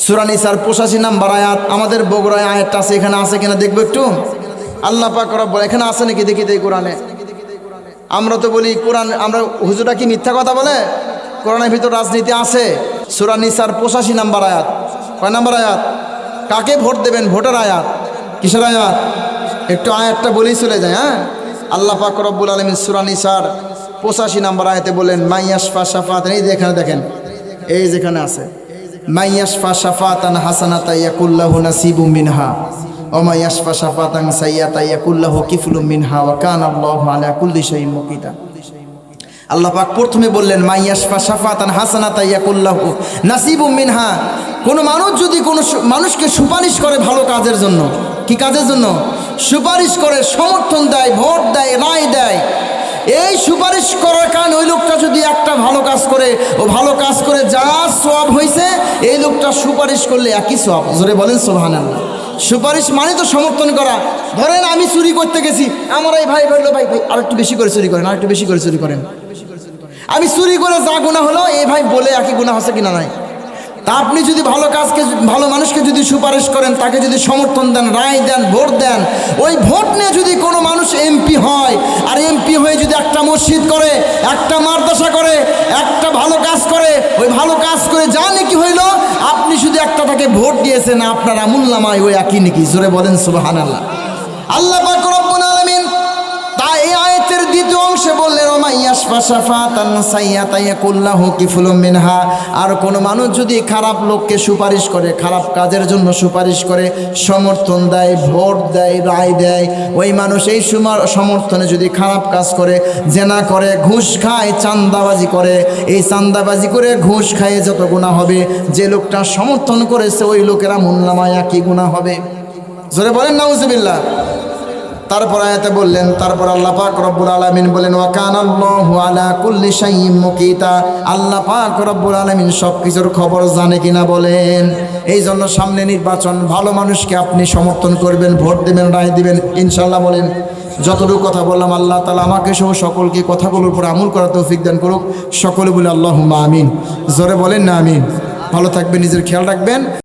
সূরা নিসার 85 নম্বর আয়াত। আমাদের বগুড়ায় আয়াতটা আছে, এখানে আছে কিনা দেখবো একটু। আল্লাহ পাক রব্বুল, এখানে আছে নাকি দেখি তো এই কোরআনে। আমরা তো বলি কোরআন, আমরা হুজুরা কি মিথ্যা কথা বলে? কোরআনের ভিতর রাজনীতি আছে। সূরা নিসার 85 নম্বর আয়াত। কয় নম্বর আয়াত? কাকে ভোট দেবেন, ভোটের আয়াত। কিসের আয়াত? একটু আয়াতটা বলেই চলে যায়। হ্যাঁ, আল্লাহ পাক রব্বুল আলামিন সূরা নিসার 85 নম্বর আয়াতে বলেন, মাইয়াশফা শাফাতান, এই যে এখানে দেখেন, এই যেখানে আছে, মাইয়াশফা শাফাতান হাসানাতা ইয়াকুল্লাহু নাসিবুম মিনহা ওয়া মাইয়াশফা শাফাতান সাইয়্যাতা ইয়াকুল্লাহু কিফলুম মিনহা ওয়া কানা আল্লাহু আলা কুল্লি শাইইন মুকিতা। আল্লাহ পাক প্রথমে বললেন মাইয়াশফা শাফাতান হাসানাতা ইয়াকুল্লাহু নাসিবুম মিনহা। কোনো মানুষ যদি কোনো মানুষকে সুপারিশ করে ভালো কাজের জন্য, কি কাজের জন্য? সুপারিশ করে, সমর্থন দেয়, ভোট দেয়, রায় দেয়, এই সুপারিশ করার কারণে ওই লোকটা যদি একটা ভালো কাজ করে, ও ভালো কাজ করে যা সওয়াব হয়েছে, এই লোকটা সুপারিশ করলে একই সওয়াব। জোরে বলেন সুবহানাল্লাহ। সুপারিশ মানে তো সমর্থন করা। ধরেন আমি চুরি করতে গেছি, আমার এই ভাই বললো, ভাই ভাই আরেকটু বেশি করে চুরি করেন, আরেকটু বেশি করে চুরি করেন। আমি চুরি করে যা গুনাহ হলো, এই ভাই বলে একই গুনাহ আছে কিনা নাই? তা আপনি যদি ভালো কাজকে, ভালো মানুষকে যদি সুপারিশ করেন, তাকে যদি সমর্থন দেন, রায় দেন, ভোট দেন, ওই ভোট নিয়ে যদি কোনো মানুষ এমপি হয়, আর এমপি হয়ে যদি একটা মসজিদ করে, একটা মাদ্রাসা করে, একটা ভালো কাজ করে, ওই ভালো কাজ করে যা নাকি হইল, আপনি শুধু একটা তাকে ভোট দিয়েছেন, আপনার আমুল্লামায় ওই একই নাকি। জোরে বলেন সুবহানাল্লাহ। আল্লাহ পাক রব্বুল আলামিন তাই এই আয়াতের দ্বিতীয় অংশে বললেন, ওমাইয়াশফা শাফাতান সাইয়্যাতা ইয়াকুল্লাহু কিফলুম মিনহা। আর কোনো মানুষ যদি খারাপ লোককে সুপারিশ করে, খারাপ কাজের জন্য সুপারিশ করে, সমর্থন দেয়, ভোট দেয়, রায় দেয়, ওই মানুষ এই সমর্থনে যদি খারাপ কাজ করে, জেনা করে, ঘুষ খায়, চাঁদাবাজি করে, এই চাঁদাবাজি করে ঘুষ খায় যত গুনাহ হবে, যে লোকটা সমর্থন করেছে ওই লোকেরা আমুলনামায় একই গুনাহ হবে। জোরে বলেন নাউজুবিল্লাহ। তারপর আয়াতে বললেন, তারপর আল্লাহ পাক রব্বুল আলামিন বলেন, ওয়া কানাল্লাহু আলা কুল্লি শাইইন মুকিতা। আল্লাহ পাক রব্বুল আলামিন সব কিছুর খবর জানে কিনা বলেন। এই জন্য সামনে নির্বাচন, ভালো মানুষকে আপনি সমর্থন করবেন, ভোট দেবেন, রায় দিবেন ইনশাআল্লাহ। বলেন যতটুকু কথা বললাম, আল্লাহ তাআলা আমাকে সহ সকলকে কথাগুলোর উপর আমল করার তৌফিক দান করুক। সকলে বলে আল্লাহুম্মা আমিন। জোরে বলেন না আমিন। ভালো থাকবেন, নিজের খেয়াল রাখবেন।